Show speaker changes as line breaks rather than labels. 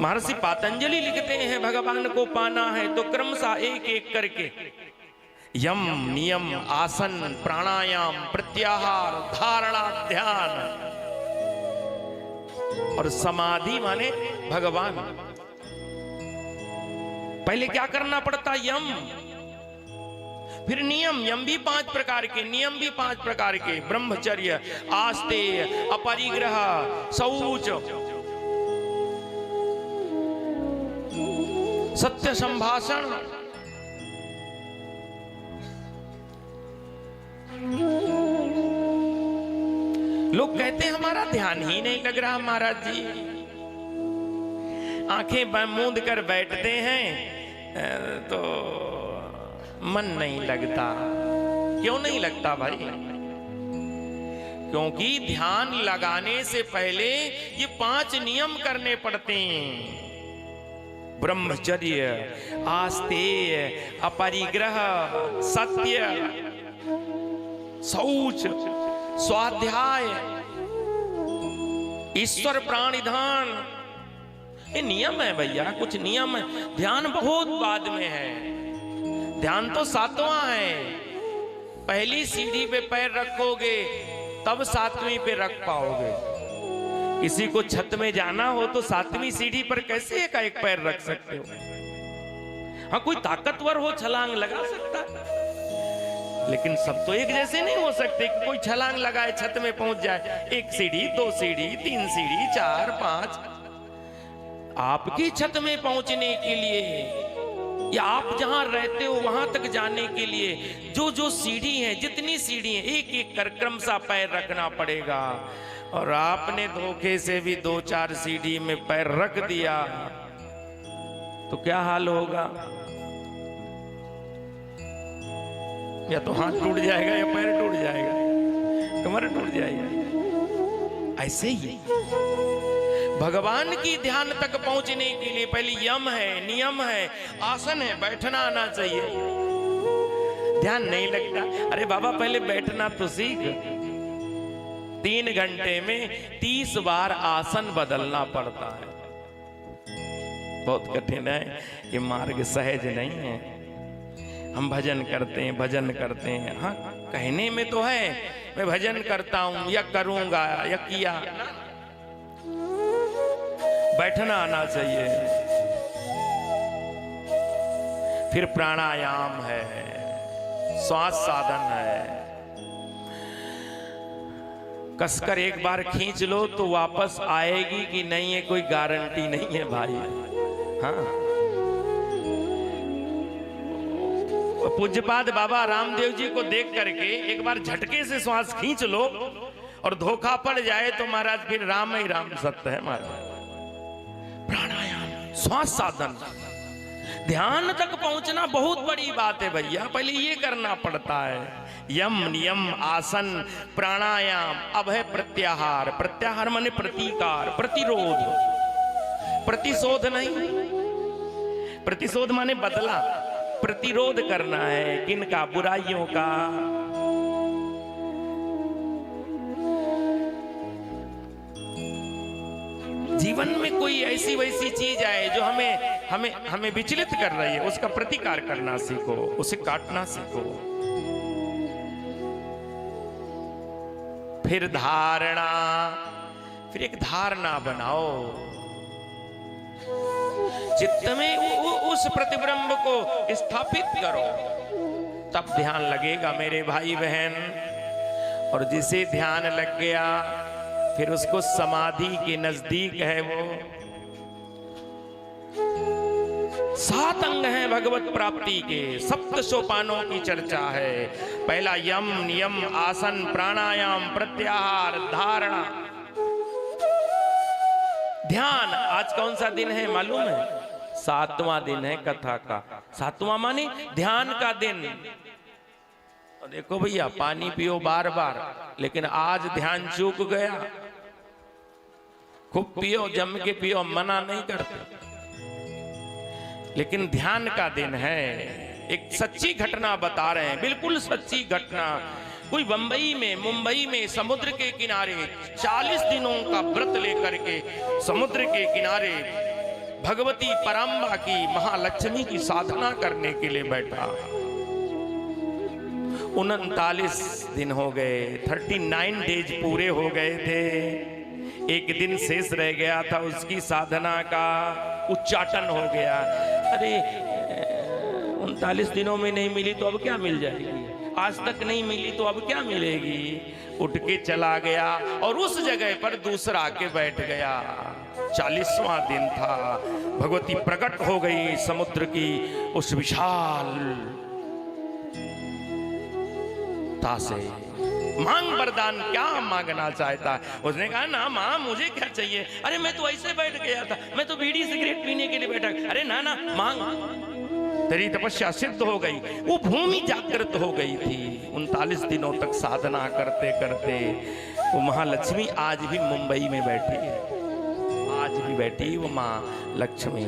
महर्षि पातंजलि लिखते हैं भगवान को पाना है तो क्रमशः एक एक करके यम, नियम, आसन, प्राणायाम, प्रत्याहार, धारणा, ध्यान और समाधि माने भगवान। पहले क्या करना पड़ता? यम, फिर नियम। यम भी 5 प्रकार के, नियम भी 5 प्रकार के, ब्रह्मचर्य, आस्तेय, अपरिग्रह, शौच, सत्य संभाषण। लोग कहते हैं हमारा ध्यान ही नहीं लग रहा महाराज जी, आंखें मूंद कर बैठते हैं तो मन नहीं लगता। क्यों नहीं लगता भाई? क्योंकि ध्यान लगाने से पहले ये 5 नियम करने पड़ते हैं। ब्रह्मचर्य, आस्तेय, अपरिग्रह, सत्य, शौच, स्वाध्याय, ईश्वर प्राणिधान। ये नियम है भैया, कुछ नियम है। ध्यान बहुत बाद में है, ध्यान तो 7वां है। पहली सीढ़ी पे पैर रखोगे तब 7वीं पे रख पाओगे। किसी को छत में जाना हो तो 7वीं सीढ़ी पर कैसे एक पैर रख सकते हो? हाँ, कोई ताकतवर हो छलांग लगा सकता, लेकिन सब तो एक जैसे नहीं हो सकते कि कोई छलांग लगाए छत में पहुंच जाए। 1 सीढ़ी, 2 सीढ़ी, 3 सीढ़ी, 4, 5। आपकी छत में पहुंचने के लिए या आप जहां रहते हो वहां तक जाने के लिए जो जो सीढ़ी है, जितनी सीढ़ी है, एक एक कर क्रमशः पैर रखना पड़ेगा। और आपने धोखे से भी 2-4 सीढ़ी में पैर रख दिया तो क्या हाल होगा? या तो हाथ टूट जाएगा या पैर टूट जाएगा, कमर टूट जाएगा। ऐसे ही भगवान की ध्यान तक पहुंचने के लिए पहले यम है, नियम है, आसन है, बैठना आना चाहिए। ध्यान नहीं लगता, अरे बाबा पहले बैठना तो सीख। 3 घंटे में 30 बार आसन बदलना पड़ता है। बहुत कठिन है, ये मार्ग सहज नहीं है। हम भजन करते हैं, भजन करते हैं, हाँ कहने में तो है मैं भजन करता हूं या करूंगा या किया, बैठना आना चाहिए। फिर प्राणायाम है, श्वास साधन है। कसकर एक बार खींच लो तो वापस आएगी कि नहीं है कोई गारंटी नहीं है भाई। हाँ, पूज्यपाद बाबा रामदेव जी को देख करके एक बार झटके से श्वास खींच लो और धोखा पड़ जाए तो महाराज फिर राम ही राम सत्य है महाराज। प्राणायाम, श्वास साधन, ध्यान तक पहुंचना बहुत बड़ी बात है भैया। पहले ये करना पड़ता है, यम, नियम, आसन, प्राणायाम, अभय, प्रत्याहार। प्रत्याहार माने प्रतिकार, प्रतिरोध, प्रतिशोध नहीं। प्रतिशोध माने बदला, प्रतिरोध करना है किनका? बुराइयों का। जीवन में कोई ऐसी वैसी चीज आए जो हमें विचलित कर रही है, उसका प्रतिकार करना सीखो, उसे काटना सीखो। फिर धारणा, फिर एक धारणा बनाओ चित्त में, उस प्रतिबिंब को स्थापित करो, तब ध्यान लगेगा मेरे भाई बहन। और जिसे ध्यान लग गया फिर उसको समाधि के नजदीक है। वो 7 अंग हैं भगवत प्राप्ति के, 7 सोपानों की चर्चा है। पहला यम, नियम, आसन, प्राणायाम, प्रत्याहार, धारणा, ध्यान। आज कौन सा दिन है मालूम है? 7वां दिन है कथा का। 7वां माने ध्यान का दिन। और देखो भैया, पानी पियो बार बार, लेकिन आज ध्यान चूक गया। खूब पियो, जम के पियो, मना नहीं करते, लेकिन ध्यान का दिन है। एक सच्ची घटना बता रहे हैं, बिल्कुल सच्ची घटना। कोई बंबई में, मुंबई में समुद्र के किनारे 40 दिनों का व्रत लेकर के समुद्र के किनारे भगवती पराम्बा की, महालक्ष्मी की साधना करने के लिए बैठा। 39 दिन हो गए, 39 डेज पूरे हो गए थे। एक दिन शेष रह गया था, उसकी साधना का उच्चाटन हो गया। अरे 39 दिनों में नहीं मिली तो अब क्या मिल जाएगी, आज तक नहीं मिली तो अब क्या मिलेगी। उठ के चला गया और उस जगह पर दूसरा आके बैठ गया। 40वां दिन था, भगवती प्रकट हो गई समुद्र की उस विशाल से। मांग वरदान, क्या मांगना चाहता है। उसने कहा ना मां मुझे क्या चाहिए, अरे मैं तो ऐसे बैठ गया था, मैं तो बीड़ी सिगरेट पीने के लिए बैठा। अरे ना ना मांग, तेरी तपस्या सिद्ध हो गई। वो भूमि जागृत हो गई थी। 39 दिनों तक साधना करते करते वो महालक्ष्मी आज भी मुंबई में बैठी है, आज भी बैठी वो मां लक्ष्मी।